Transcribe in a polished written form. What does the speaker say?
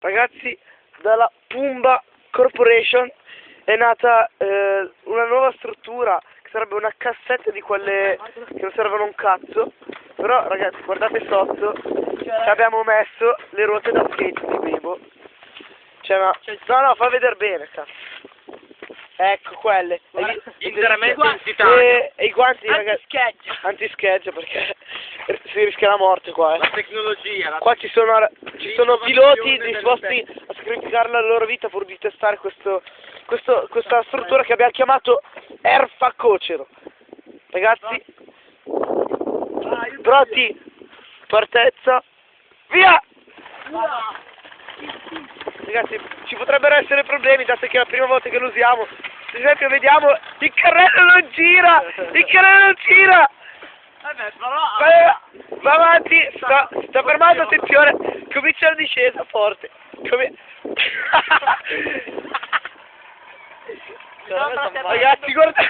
Ragazzi, dalla Pumba Corporation è nata una nuova struttura che sarebbe una cassetta di quelle che non servono un cazzo. Però ragazzi, guardate sotto, ci abbiamo messo le ruote da skate di Bebo. No, fa vedere bene, cazzo. Ecco quelle. Interamente in titanio. E i guanti, ragazzi. Anti-scheggia perché si rischia la morte qua. La tecnologia. Qua ci sono piloti disposti a sacrificare la loro vita pur di testare questa struttura che abbiamo chiamato Erfa Cocero. Ragazzi, pronti? Partenza, via! Ragazzi, ci potrebbero essere problemi dato che è la prima volta che lo usiamo. Per esempio vediamo, il carrello non gira! Il carrello non gira! Vabbè, però... Va avanti, sta fermando, attenzione, comincia la discesa forte. Ragazzi, guardate!